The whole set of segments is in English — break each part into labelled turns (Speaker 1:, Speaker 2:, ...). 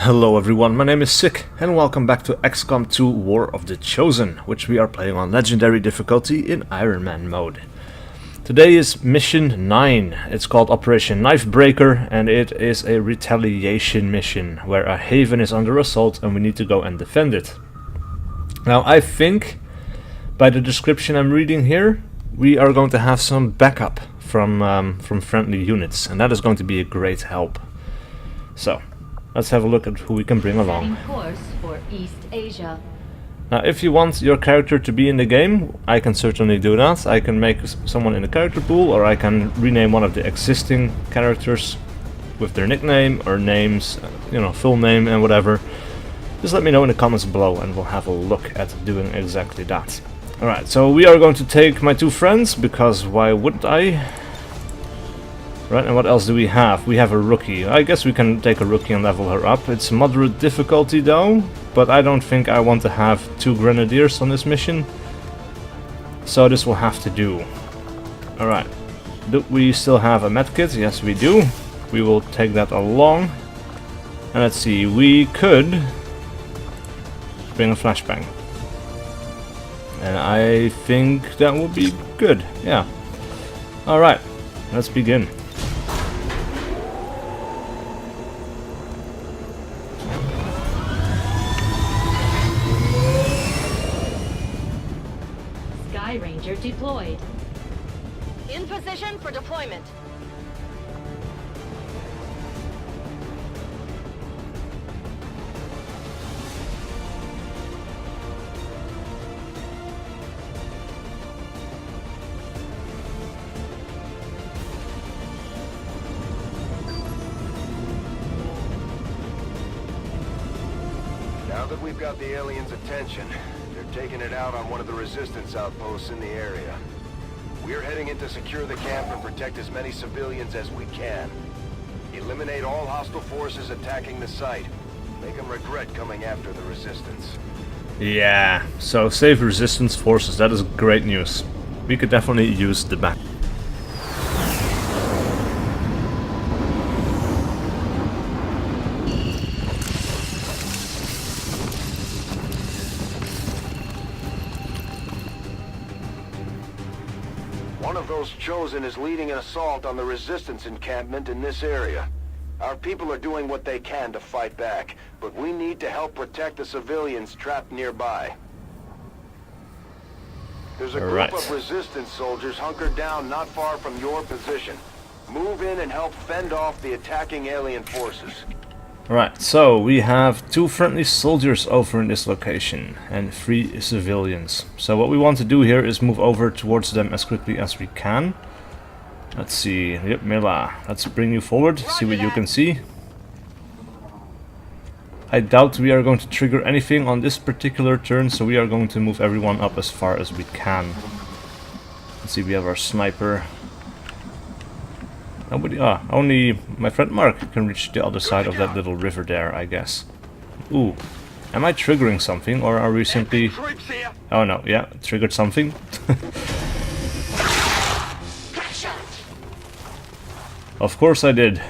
Speaker 1: Hello everyone, my name is SiC and welcome back to XCOM 2 War of the Chosen, which we are playing on Legendary difficulty in Iron Man mode. Today is mission 9, it's called Operation Knifebreaker and it is a retaliation mission where a haven is under assault and we need to go and defend it. Now I think, by the description I'm reading here, we are going to have some backup from friendly units, and that is going to be a great help. So, let's have a look at who we can bring along.
Speaker 2: Course for East Asia.
Speaker 1: Now, if you want your character to be in the game, I can certainly do that. I can make someone in the character pool, or I can rename one of the existing characters with their nickname or names, you know, full name and whatever. Just let me know in the comments below and we'll have a look at doing exactly that. Alright, so we are going to take my two friends, because why wouldn't I? Right, and what else do we have? We have a rookie. I guess we can take a rookie and level her up. It's moderate difficulty though, but I don't think I want to have two grenadiers on this mission. So this will have to do. Alright. Do we still have a medkit? Yes, we do. We will take that along. And let's see, we could bring a flashbang. And I think that would be good, yeah. Alright, let's begin.
Speaker 2: Sky Ranger deployed.
Speaker 3: In position for deployment.
Speaker 4: Now that we've got the aliens' attention, they're taking it out on one of the resistance outposts in the area. We're heading in to secure the camp and protect as many civilians as we can. Eliminate all hostile forces attacking the site. Make them regret coming after the resistance.
Speaker 1: Yeah, so save resistance forces, that is great news. We could definitely use the back.
Speaker 4: One of those chosen is leading an assault on the resistance encampment in this area. Our people are doing what they can to fight back, but we need to help protect the civilians trapped nearby. There's a group of resistance soldiers hunkered down not far from your position. Move in and help fend off the attacking alien forces.
Speaker 1: Right, so we have two friendly soldiers over in this location and 3 civilians. So what we want to do here is move over towards them as quickly as we can. Let's see, yep, Mila, let's bring you forward, see what you can see. I doubt we are going to trigger anything on this particular turn, so we are going to move everyone up as far as we can. Let's see, we have our sniper. Nobody, only my friend Mark can reach the other side of that little river there, I guess. Ooh, am I triggering something, or are we simply... Oh no, yeah, triggered something. Of course I did.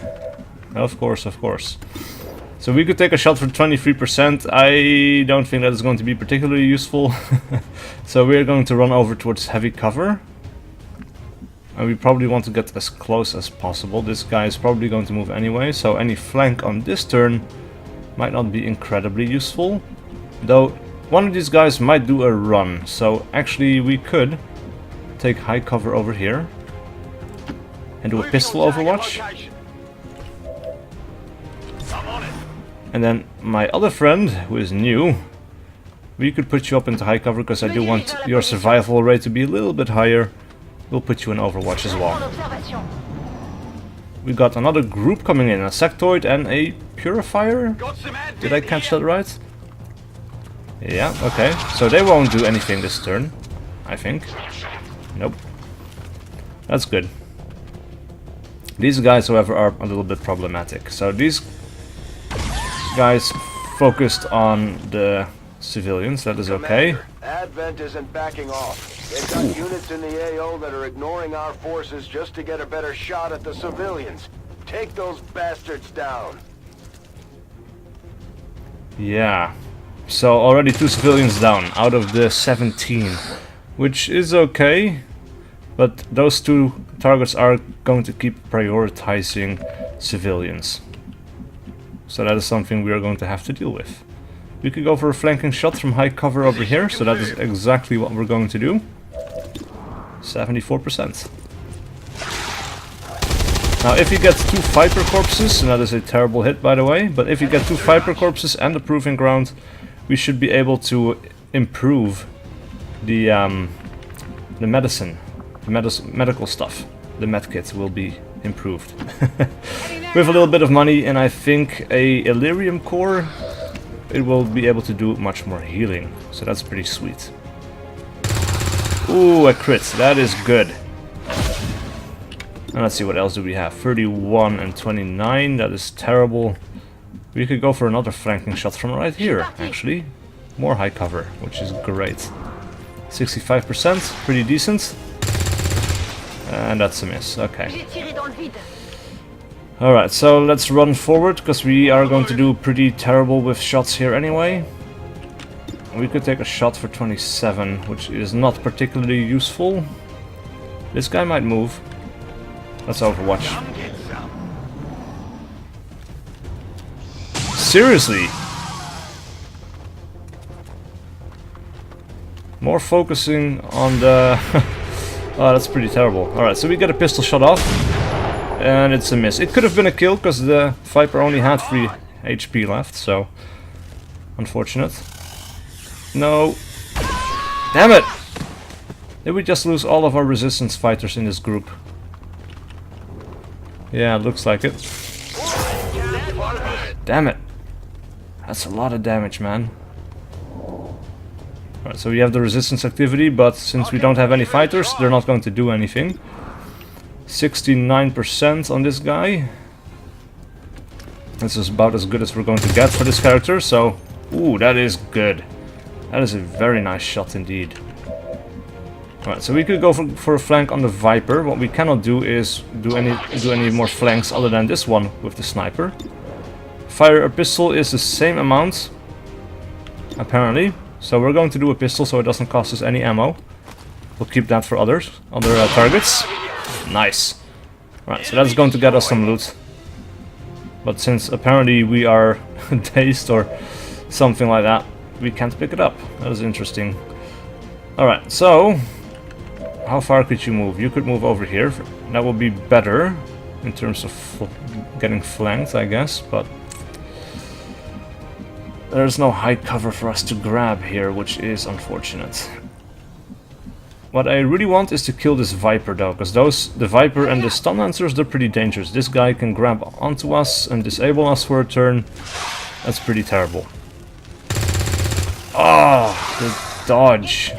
Speaker 1: Of course, of course. So we could take a shot for 23%. I don't think that is going to be particularly useful. So we're going to run over towards heavy cover. And we probably want to get as close as possible. This guy is probably going to move anyway, so any flank on this turn might not be incredibly useful. Though one of these guys might do a run, so actually we could take high cover over here and do a pistol overwatch. And then my other friend, who is new, we could put you up into high cover because I do want your survival rate to be a little bit higher. We'll put you in Overwatch as well. We got another group coming in, a sectoid and a purifier. Did I catch that right? Yeah, okay. So they won't do anything this turn, I think. Nope. That's good. These guys, however, are a little bit problematic. So these guys focused on the civilians, that is okay.
Speaker 4: Advent isn't backing off. They've got units in the AO that are ignoring our forces just to get a better shot at the civilians. Take those bastards down.
Speaker 1: Yeah. So already 2 civilians down out of the 17, which is okay, but those 2 targets are going to keep prioritizing civilians. So that is something we are going to have to deal with. We could go for a flanking shot from high cover over here, so that is exactly what we're going to do. 74%. Now if you get 2 Viper corpses, and that is a terrible hit by the way, but if you get 2 Viper corpses and a proving ground, we should be able to improve the medicine, the medical stuff. The medkit will be improved. With a little bit of money and I think a Illyrium core, it will be able to do much more healing. So that's pretty sweet. Ooh, a crit. That is good. And let's see, what else do we have? 31 and 29. That is terrible. We could go for another flanking shot from right here, actually. More high cover, which is great. 65%, pretty decent. And that's a miss, okay. Alright, so let's run forward, because we are going to do pretty terrible with shots here anyway. We could take a shot for 27, which is not particularly useful. This guy might move. Let's Overwatch. Seriously? More focusing on the... Oh, that's pretty terrible. Alright, so we get a pistol shot off. And it's a miss. It could have been a kill, because the Viper only had 3 HP left, so... Unfortunate. No. Damn it! Did we just lose all of our resistance fighters in this group? Yeah, it looks like it. Damn it. That's a lot of damage, man. Alright, so we have the resistance activity, but since we don't have any fighters, they're not going to do anything. 69% on this guy. This is about as good as we're going to get for this character, so... Ooh, that is good. That is a very nice shot indeed. Alright, so we could go for a flank on the Viper. What we cannot do is do any more flanks other than this one with the sniper. Fire a pistol is the same amount, apparently. So we're going to do a pistol so it doesn't cost us any ammo. We'll keep that for other targets. Nice. Alright, so that's going to get us some loot. But since apparently we are dazed or something like that, we can't pick it up. That is interesting. Alright, so... How far could you move? You could move over here. That would be better in terms of getting flanked, I guess, but... There's no high cover for us to grab here, which is unfortunate. What I really want is to kill this Viper though, because the Viper and the stun lancers, they're pretty dangerous. This guy can grab onto us and disable us for a turn. That's pretty terrible. Oh, the dodge.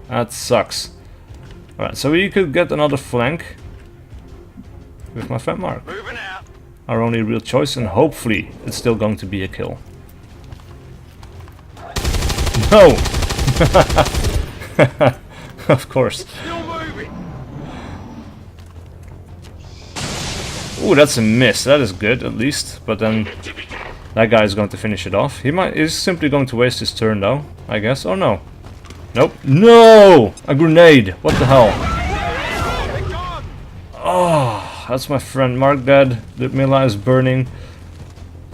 Speaker 1: That sucks. Alright, so we could get another flank with my friend Mark. Our only real choice, and hopefully it's still going to be a kill. No! Of course. Ooh, that's a miss. That is good, at least. But then that guy is going to finish it off. He's simply going to waste his turn, though, I guess. Oh, no. Nope. No! A grenade! What the hell? Oh, that's my friend Mark dead. The Mila is burning.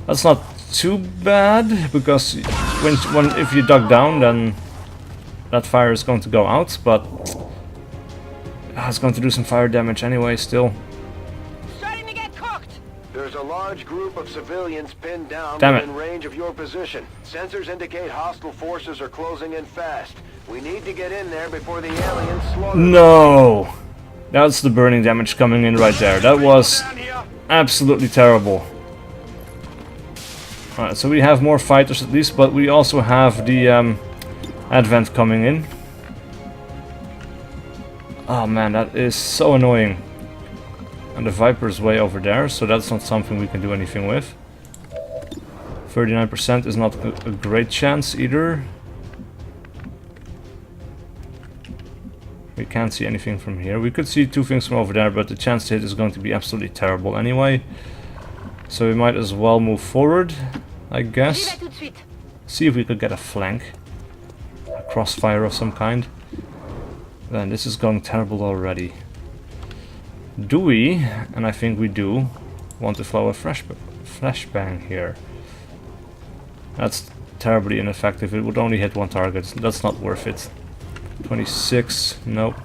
Speaker 1: That's not too bad, because if you duck down, then that fire is going to go out, but it's going to do some fire damage anyway, still.
Speaker 3: Starting to get cooked.
Speaker 4: There's a large group of civilians pinned down
Speaker 1: Damn it.
Speaker 4: within range of your position. Sensors indicate hostile forces are closing in fast. We need to get in there before the aliens slaughter.
Speaker 1: No! That's the burning damage coming in right there. That was absolutely terrible. Alright, so we have more fighters at least, but we also have the Advent coming in. Oh man, that is so annoying. And the Viper is way over there, so that's not something we can do anything with. 39% is not a great chance either. We can't see anything from here. We could see 2 things from over there, but the chance to hit is going to be absolutely terrible anyway. So we might as well move forward. I
Speaker 3: J'y
Speaker 1: guess.
Speaker 3: vais tout de suite.
Speaker 1: See if we could get a flank. A crossfire of some kind. Then this is going terrible already. Do we, and I think we do, want to throw a flashbang here? That's terribly ineffective. It would only hit one target. That's not worth it. 26, nope.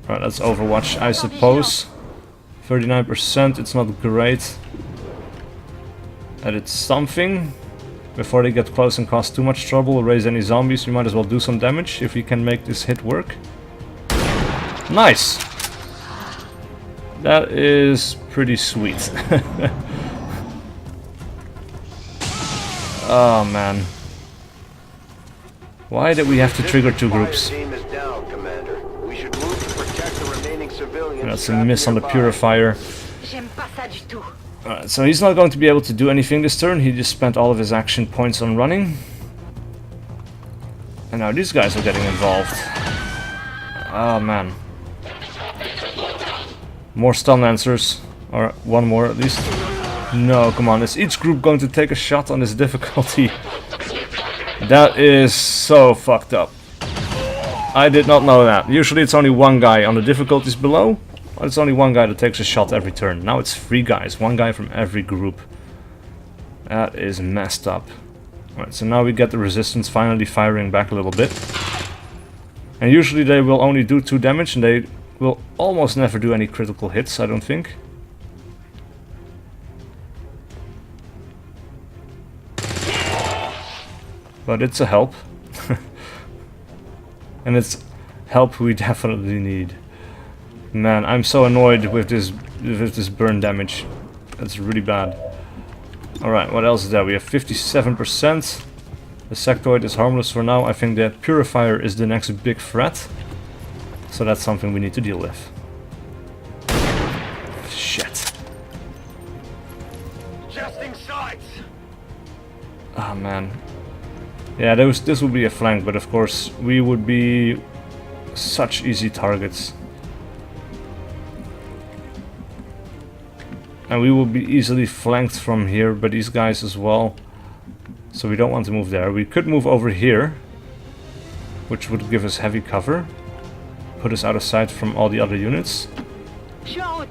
Speaker 1: Right, that's Overwatch, I suppose. 39%, it's not great. And it's something. Before they get close and cause too much trouble or raise any zombies, we might as well do some damage if we can make this hit work. Nice! That is pretty sweet. Oh man. Why did we have to trigger two groups?
Speaker 4: Team is down, Commander. We should move to protect the remaining civilians.
Speaker 1: That's a miss on the purifier.
Speaker 3: J'aime pas ça du tout.
Speaker 1: Alright, so he's not going to be able to do anything this turn. He just spent all of his action points on running. And now these guys are getting involved. Oh man. More stun lancers. Or one more at least. No, come on. Is each group going to take a shot on this difficulty? That is so fucked up. I did not know that. Usually it's only one guy on the difficulties below. Well, it's only one guy that takes a shot every turn. Now it's 3 guys. 1 guy from every group. That is messed up. Alright, so now we get the resistance finally firing back a little bit. And usually they will only do 2 damage and they will almost never do any critical hits, I don't think. But it's a help. And it's help we definitely need. Man, I'm so annoyed with this burn damage. That's really bad. Alright, what else is there? We have 57%. The sectoid is harmless for now. I think that purifier is the next big threat. So that's something we need to deal with. Shit.
Speaker 4: Adjusting sights.
Speaker 1: Ah man. Yeah, this would be a flank, but of course we would be such easy targets. And we will be easily flanked from here by these guys as well. So we don't want to move there. We could move over here, which would give us heavy cover. Put us out of sight from all the other units.
Speaker 3: Je suis en route.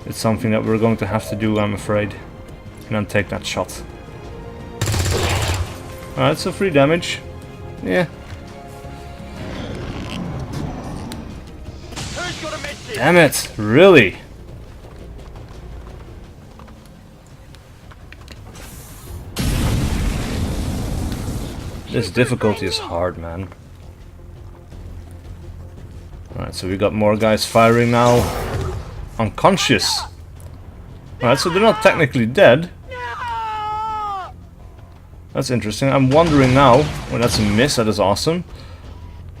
Speaker 1: It's something that we're going to have to do, I'm afraid. And then take that shot. Alright, so 3 damage. Yeah.
Speaker 4: Who's got a med kit?
Speaker 1: Damn it, really? This difficulty is hard, man. Alright, so we got more guys firing now. Unconscious. Alright, so they're not technically dead. That's interesting. I'm wondering now... Well, that's a miss, that is awesome.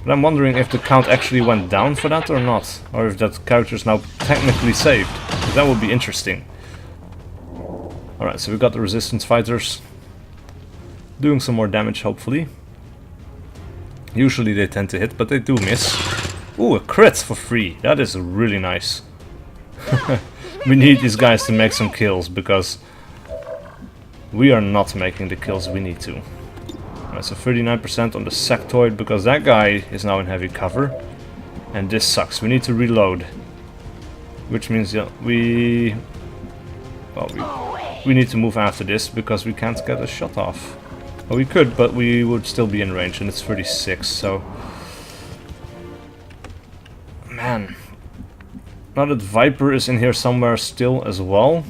Speaker 1: But I'm wondering if the count actually went down for that or not. Or if that character is now technically saved. Because that would be interesting. Alright, so we got the resistance fighters. Doing some more damage, hopefully. Usually they tend to hit, but they do miss. Ooh, a crit for free. That is really nice. We need these guys to make some kills, because we are not making the kills we need to. Alright, so 39% on the sectoid, because that guy is now in heavy cover. And this sucks. We need to reload. Which means we need to move after this, because we can't get a shot off. Well, we could, but we would still be in range, and it's 36, so... Man. Now that Viper is in here somewhere still as well.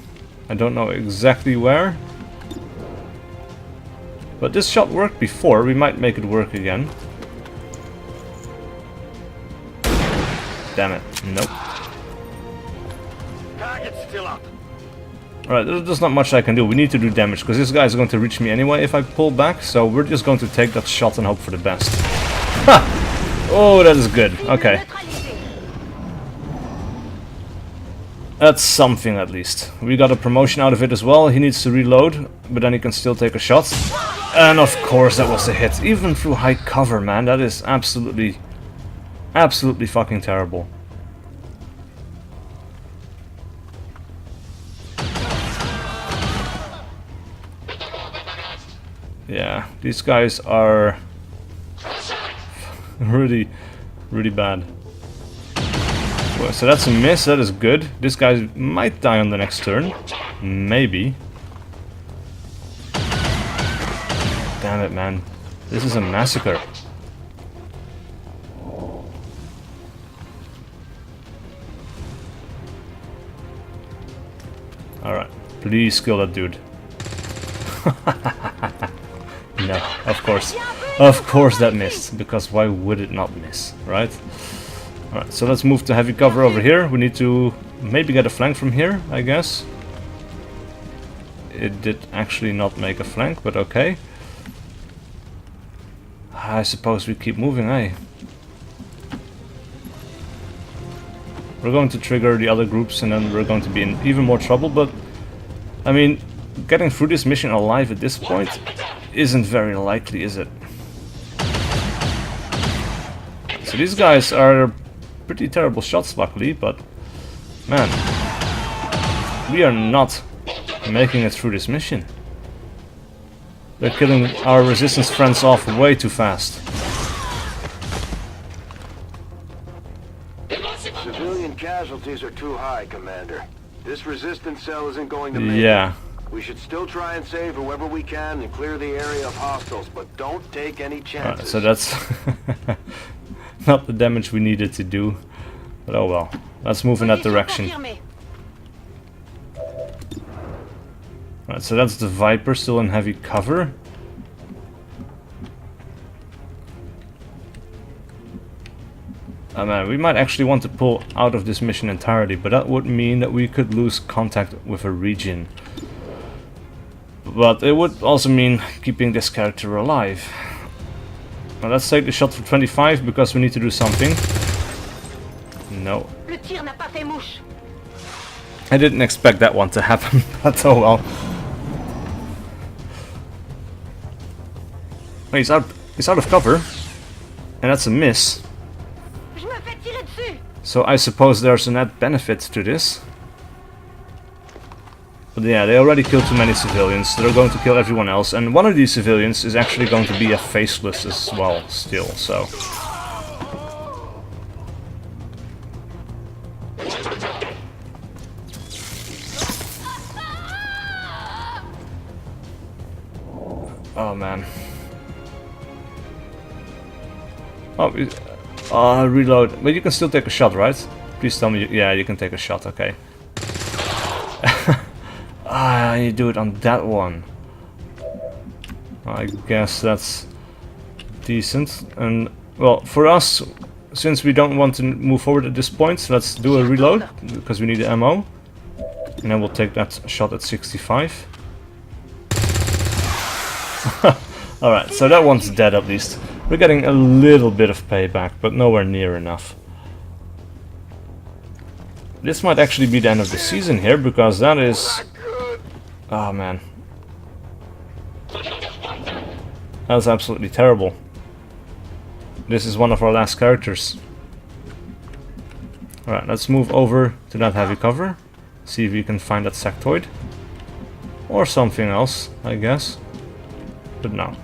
Speaker 1: I don't know exactly where. But this shot worked before, we might make it work again. Damn it, nope.
Speaker 4: Target's still up.
Speaker 1: Alright, there's not much I can do. We need to do damage, because this guy is going to reach me anyway if I pull back. So we're just going to take that shot and hope for the best. Ha! Oh, that is good. Okay. That's something at least. We got a promotion out of it as well. He needs to reload, but then he can still take a shot. And of course that was a hit. Even through high cover, man. That is absolutely fucking terrible. Yeah, these guys are really bad. Well, so that's a miss, that is good. This guy might die on the next turn. Maybe. Damn it, man. This is a massacre. Alright, please kill that dude. No, of course. Of course that missed, because why would it not miss, right? Alright, so let's move to heavy cover over here. We need to maybe get a flank from here, I guess. It did actually not make a flank, but okay. I suppose we keep moving, eh? We're going to trigger the other groups and then we're going to be in even more trouble, but I mean, getting through this mission alive at this point isn't very likely, is it? So these guys are pretty terrible shots, luckily, but man, we are not making it through this mission. They're killing our resistance friends off way too fast.
Speaker 4: Civilian casualties are too high, Commander. This resistance cell isn't going to make it.
Speaker 1: Yeah.
Speaker 4: We should still try and save whoever we can and clear the area of hostiles, but don't take any chances.
Speaker 1: So that's not the damage we needed to do. But oh well. Let's move in that direction. Right, so that's the Viper still in heavy cover. Oh man, we might actually want to pull out of this mission entirely, but that would mean that we could lose contact with a region. But it would also mean keeping this character alive. Now let's take the shot for 25 because we need to do something. No.
Speaker 3: Le tir n'a pas fait mouche.
Speaker 1: I didn't expect that one to happen, but oh well. He's out of cover, and that's a miss.
Speaker 3: Je me fais tirer dessus.
Speaker 1: So I suppose there's a net benefit to this. But yeah, they already killed too many civilians, so they're going to kill everyone else, and one of these civilians is actually going to be a faceless as well, still, so... Oh man. Oh, reload. But you can still take a shot, right? Please tell me. Yeah, you can take a shot, okay. Ah, you do it on that one. I guess that's decent. And, well, for us, since we don't want to move forward at this point, let's do a reload, because we need the ammo. And then we'll take that shot at 65. Alright, so that one's dead at least. We're getting a little bit of payback, but nowhere near enough. This might actually be the end of the season here, because that is... Oh man. That's absolutely terrible. This is one of our last characters. Alright, let's move over to that heavy cover. See if we can find that sectoid. Or something else, I guess. But no.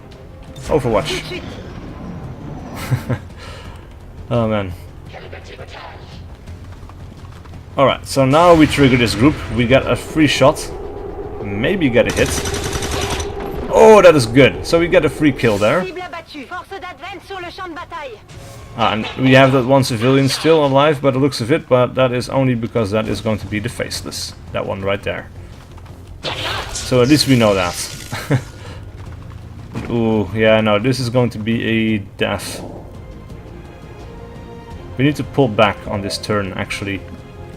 Speaker 1: Overwatch. Oh man. Alright, so now we trigger this group. We get a free shot. Maybe get a hit. Oh, that is good. So we get a free kill there. And we have that one civilian still alive by the looks of it, but that is only because that is going to be the faceless. That one right there. So at least we know that. Ooh, yeah, no, this is going to be a death. We need to pull back on this turn, actually.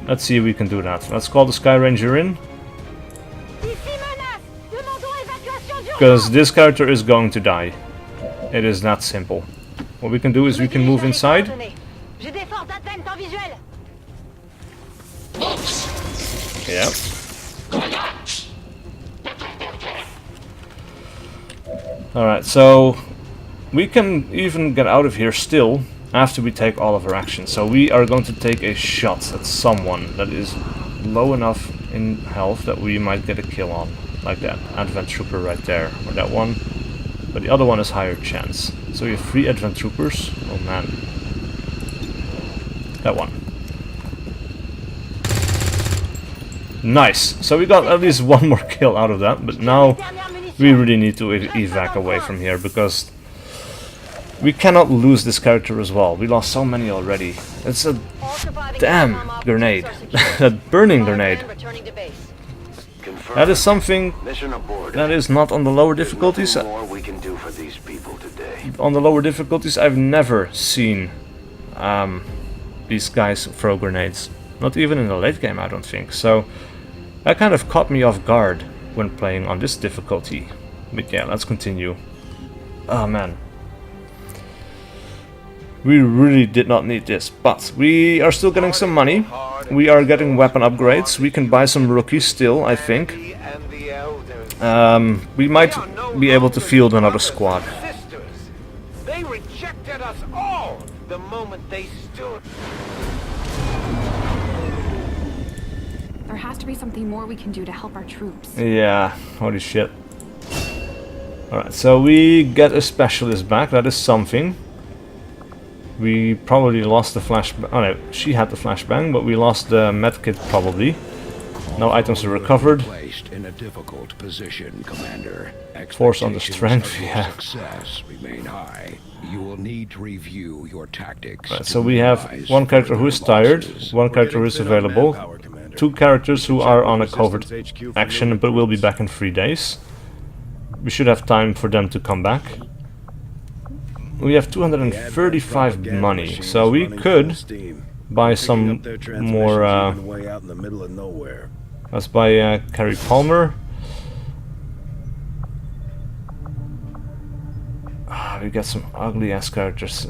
Speaker 1: Let's see if we can do that. Let's call the Sky Ranger in. Because this character is going to die. It is that simple. What we can do is we can move inside. Yep. Alright, so we can even get out of here still after we take all of our actions. So we are going to take a shot at someone that is low enough in health that we might get a kill on. Like that Advent Trooper right there. Or that one. but the other one is higher chance. So we have 3 advent troopers. Oh man. That one. Nice. So we got at least 1 more kill out of that, but now we really need to evac away from here because we cannot lose this character as well. We lost so many already. It's a damn grenade. That burning grenade. That is something that is not on the lower difficulties. On the lower difficulties, I've never seen these guys throw grenades. Not even in the late game, I don't think. So that kind of caught me off guard when playing on this difficulty. But yeah, let's continue. Oh man. We really did not need this, but we are still getting some money. We are getting weapon upgrades. We can buy some rookies still, I think. We might be able to field another squad.
Speaker 5: They rejected us all the moment they stood.
Speaker 6: There has to be something more we can do to help our troops.
Speaker 1: Yeah, holy shit. Alright, so we get a specialist back, that is something. We probably lost the flashbang. Oh no, she had the flashbang, but we lost the medkit probably. No items are recovered.
Speaker 7: Placed in a difficult position, Commander.
Speaker 1: Force on the strength, yeah.
Speaker 7: Success remain high. You will need to review your tactics.
Speaker 1: Right, so we have 1 character who is tired, 1 character who is available, 2 characters who are on a covert action but will be back in 3 days. We should have time for them to come back. We have 235 money, so we could buy some more. Let's buy Carrie Palmer. We got some ugly ass characters.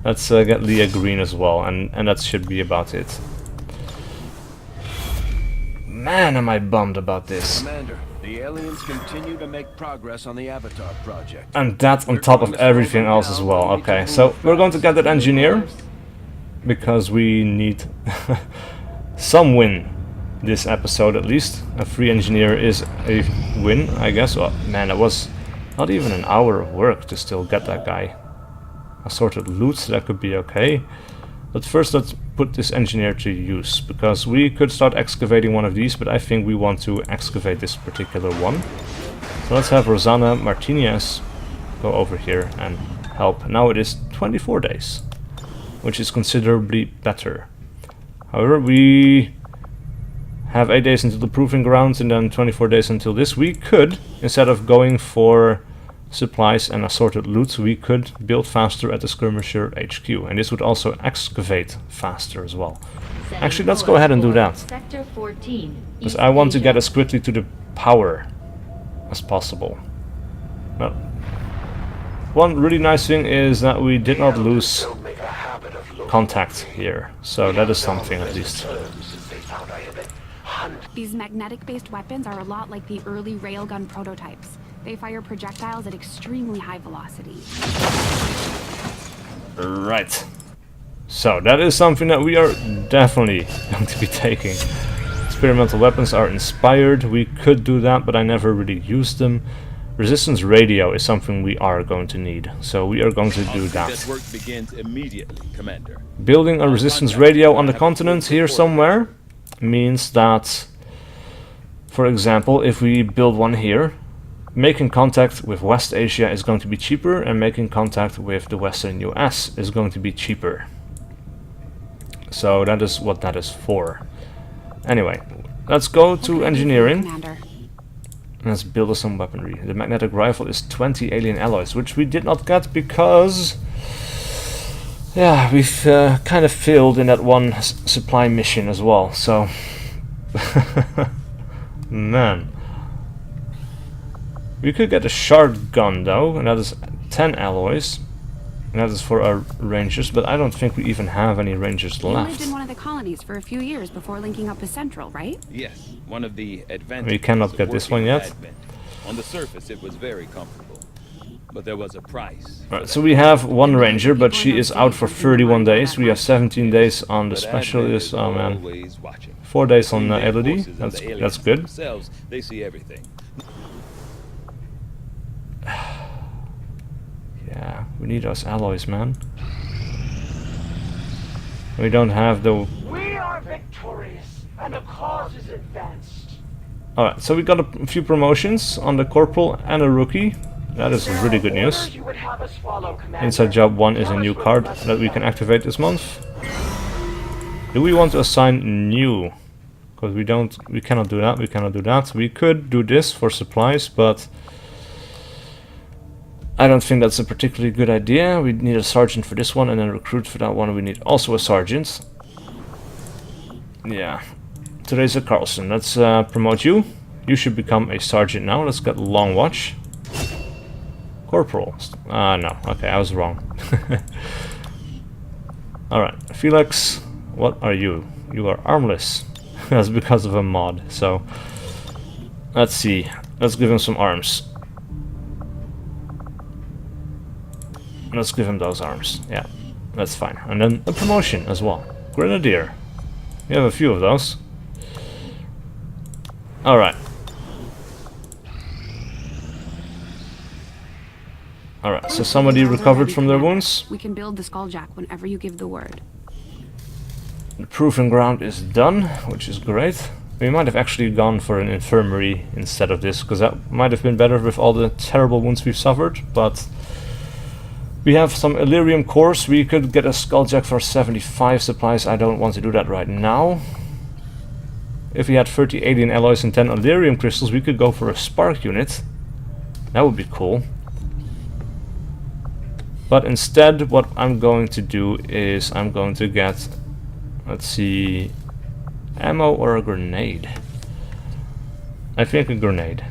Speaker 1: Let's get Leah Green as well, and that should be about it. Man, am I bummed about this.
Speaker 5: Commander, the aliens continue to make progress on the Avatar project.
Speaker 1: And that on top of everything else as well. Okay, so we're going to get that engineer because we need some win this episode at least. A free engineer is a win, I guess. Oh, man, it was not even an hour of work to still get that guy. Assorted loot, that could be okay. But first let's put this engineer to use, because we could start excavating one of these, but I think we want to excavate this particular one. So let's have Rosanna Martinez go over here and help. Now it is 24 days, which is considerably better. However, we have 8 days until the proving grounds and then 24 days until this. We could, instead of going for supplies and assorted loot, we could build faster at the Skirmisher HQ, and this would also excavate faster as well. Actually, let's go ahead and do that,
Speaker 2: Sector 14,
Speaker 1: because I want to get as quickly to the power as possible. Now, one really nice thing is that we did not lose contact here, so that is something at least.
Speaker 6: These magnetic-based weapons are a lot like the early railgun prototypes. They fire projectiles at extremely high velocity.
Speaker 1: Right. So that is something that we are definitely going to be taking. Experimental weapons are inspired. We could do that, but I never really used them. Resistance radio is something we are going to need, so we are going to do that.
Speaker 8: Work begins immediately, Commander.
Speaker 1: Building a resistance radio on the continent here somewhere means that, for example, if we build one here, making contact with West Asia is going to be cheaper, and making contact with the Western US is going to be cheaper. So that is what that is for. Anyway, let's go to engineering.
Speaker 6: Commander.
Speaker 1: Let's build us some weaponry. The magnetic rifle is 20 alien alloys, which we did not get because, yeah, we've kind of failed in that one supply mission as well. So, man. We could get a shard gun though, and that is 10 alloys. And that is for our rangers, but I don't think we even have any rangers
Speaker 6: You lived
Speaker 1: left.
Speaker 6: in one of the colonies for a few years before linking up with Central, right?
Speaker 8: Yes, one of the advantages.
Speaker 1: We cannot
Speaker 8: of
Speaker 1: get this
Speaker 8: working
Speaker 1: one
Speaker 8: with
Speaker 1: yet.
Speaker 8: Advent. On the surface, it was very comfortable, but there was a price.
Speaker 1: Right, so we have one ranger, but she is out for 31 days. We have 17 days on the
Speaker 8: But
Speaker 1: specialist.
Speaker 8: Advent
Speaker 1: Oh
Speaker 8: is
Speaker 1: man,
Speaker 8: always watching.
Speaker 1: 4 days on
Speaker 8: See their
Speaker 1: Elodie.
Speaker 8: forces and the aliens
Speaker 1: That's good.
Speaker 8: Themselves, they see everything.
Speaker 1: Yeah, we need those alloys, man. We don't have the...
Speaker 5: We are victorious, and the cause is advanced.
Speaker 1: Alright, so we got a few promotions on the corporal and a rookie. That is really good news.
Speaker 5: You would have us follow, Commander.
Speaker 1: Inside job 1 is a new card that we can activate this month. Do we want to assign new? Because we cannot do that, We could do this for supplies, but I don't think that's a particularly good idea. We need a sergeant for this one, and then recruit for that one. We need also a sergeant. Yeah. Today's a Carlson. Let's promote you. You should become a sergeant now. Let's get Long Watch. Corporal. No. Okay, I was wrong. Alright. Felix, what are you? You are armless. That's because of a mod. So, let's see. Let's give him some arms. Let's give him those arms. Yeah, that's fine. And then a promotion as well. Grenadier. We have a few of those. Alright. Alright, so somebody recovered from their wounds.
Speaker 6: We can build the Skulljack whenever you give the word.
Speaker 1: The proving ground is done, which is great. We might have actually gone for an infirmary instead of this, because that might have been better with all the terrible wounds we've suffered, but we have some Illyrium cores. We could get a Skulljack for 75 supplies. I don't want to do that right now. If we had 30 alien alloys and 10 Illyrium crystals, we could go for a spark unit. That would be cool. But instead, what I'm going to do is I'm going to get, let's see, ammo or a grenade. I think a grenade.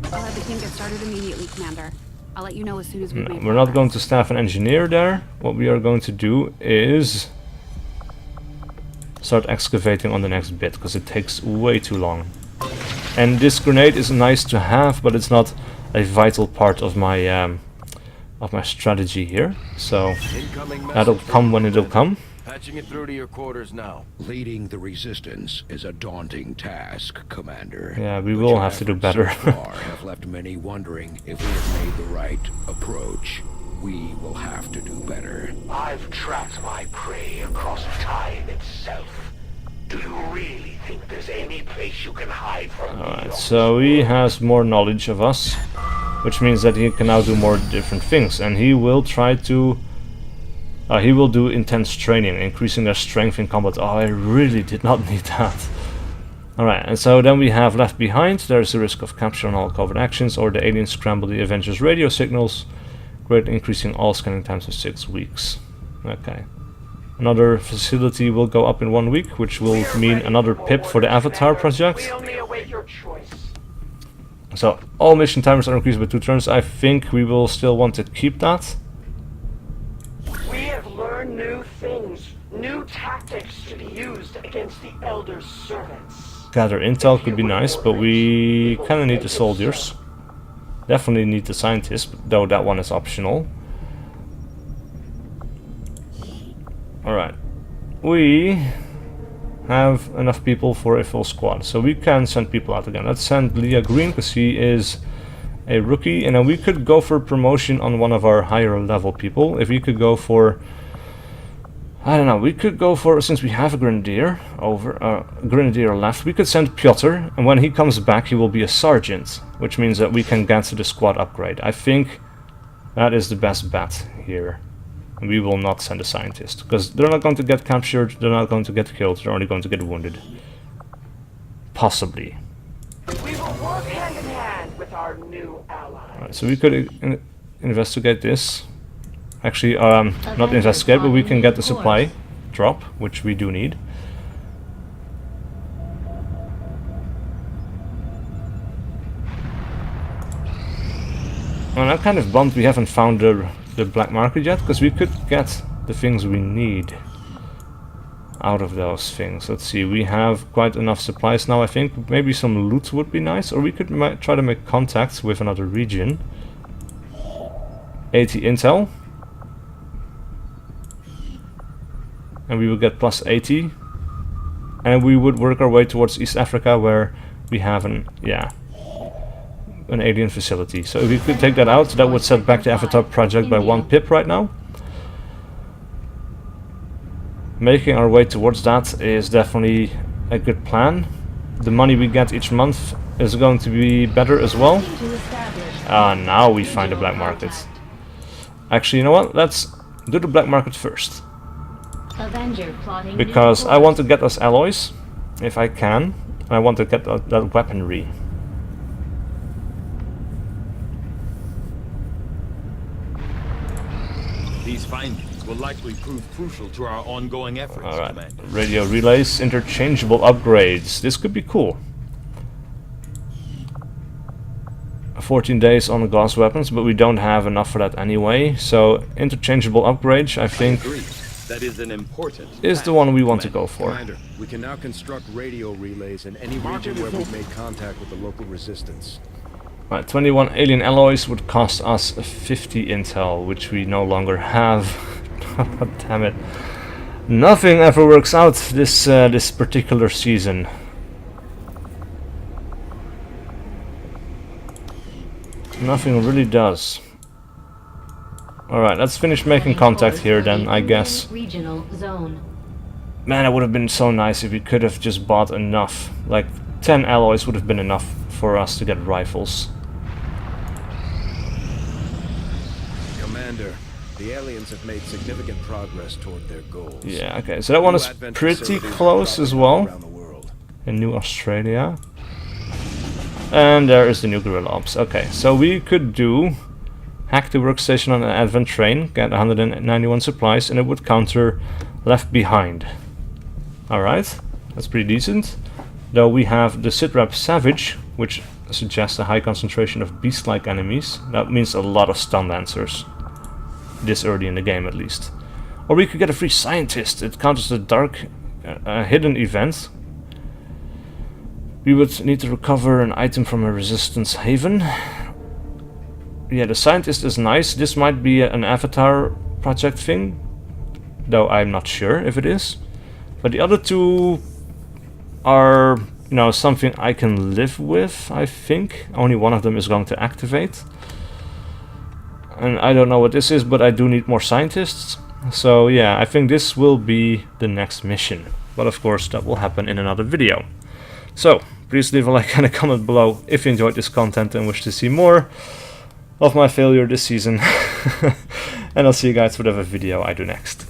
Speaker 6: I'll have the team get started immediately, Commander. I'll let you know as soon as we've made
Speaker 1: We're not going to staff an engineer there. What we are going to do is start excavating on the next bit, because it takes way too long. And this grenade is nice to have, but it's not a vital part of my strategy here. So that'll come when it'll come.
Speaker 4: Patching it through to your quarters now.
Speaker 7: Leading the resistance is a daunting task, Commander.
Speaker 1: Yeah, we
Speaker 7: But
Speaker 1: will
Speaker 7: your
Speaker 1: have to do
Speaker 7: efforts
Speaker 1: better.
Speaker 7: so far have left many wondering if we have made the right approach. We will have to do better.
Speaker 5: I've tracked my prey across time itself. Do you really think there's any place you can hide from me?
Speaker 1: Alright, so he has more knowledge of us, which means that he can now do more different things, and he will try to he will do intense training, increasing their strength in combat. Oh, I really did not need that. Alright, and so then we have left behind. There's the risk of capture on all covert actions, or the aliens scramble the Avengers radio signals, greatly increasing all scanning times of 6 weeks. Okay. Another facility will go up in 1 week, which will mean another pip for the Avatar project.
Speaker 5: We only await your choice.
Speaker 1: So, all mission timers are increased by 2 turns. I think we will still want to keep that.
Speaker 5: We have learned new things, new tactics to be used against the Elder's servants.
Speaker 1: Gather intel could be nice, but we kinda need the soldiers. Definitely need the scientists, though that one is optional. Alright. We have enough people for a full squad, so we can send people out again. Let's send Leah Green, because he is a rookie, and then we could go for promotion on one of our higher level people. If we could go for, I don't know, we could go for, since we have a grenadier grenadier left, we could send Piotr, and when he comes back he will be a sergeant, which means that we can get to the squad upgrade. I think that is the best bet here. We will not send a scientist, because they're not going to get captured, they're not going to get killed, they're only going to get wounded. Possibly.
Speaker 5: We will work hand in hand with our new allies.
Speaker 1: Right, so we could investigate this. Actually, not investigate, but we can get the supply drop, which we do need. And I'm kind of bummed we haven't found the black market yet, because we could get the things we need out of those things. Let's see, we have quite enough supplies now, I think. Maybe some loot would be nice, or we could try to make contacts with another region. 80 intel. And we will get plus 80. And we would work our way towards East Africa, where we have an, yeah, an alien facility. So if we could take that out, that would set back the Avatar project by 1 pip right now. Making our way towards that is definitely a good plan. The money we get each month is going to be better as well. Now we find the black market. Actually, you know what? Let's do the black market first.
Speaker 2: Avenger plotting
Speaker 1: Because I want to get us alloys, if I can. I want to get that weaponry.
Speaker 9: These findings will likely prove crucial to our ongoing efforts,
Speaker 1: Alright,
Speaker 9: Commander.
Speaker 1: radio relays, interchangeable upgrades. This could be cool. 14 days on the gauss weapons, but we don't have enough for that anyway. So interchangeable upgrades, I think,
Speaker 9: That is an important
Speaker 1: is the one we want to go for.
Speaker 7: Commander, we can now construct radio relays in any region where we've made contact with the local resistance.
Speaker 1: Right, 21 alien alloys would cost us 50 intel, which we no longer have. Damn it. Nothing ever works out this particular season. Nothing really does. Alright, let's finish making contact here then, I guess.
Speaker 2: Regional zone.
Speaker 1: Man, it would have been so nice if we could have just bought enough. Like, 10 alloys would have been enough for us to get rifles.
Speaker 7: Commander, the aliens have made significant progress toward their goals.
Speaker 1: Yeah, okay, so that one is pretty close as well.
Speaker 7: Around the world.
Speaker 1: In New Australia. And there is the new guerrilla ops. Okay, so we could do hack the workstation on an advent train, get 191 supplies, and it would counter left behind. Alright, that's pretty decent. Though we have the sitrep savage, which suggests a high concentration of beast-like enemies. That means a lot of stun lancers. This early in the game at least. Or we could get a free scientist. It counters the dark hidden event. We would need to recover an item from a resistance haven. Yeah, the scientist is nice. This might be an Avatar project thing, though I'm not sure if it is. But the other two are, you know, something I can live with, I think. Only one of them is going to activate. And I don't know what this is, but I do need more scientists. So yeah, I think this will be the next mission. But of course, that will happen in another video. So, please leave a like and a comment below if you enjoyed this content and wish to see more of my failure this season. And I'll see you guys for whatever video I do next.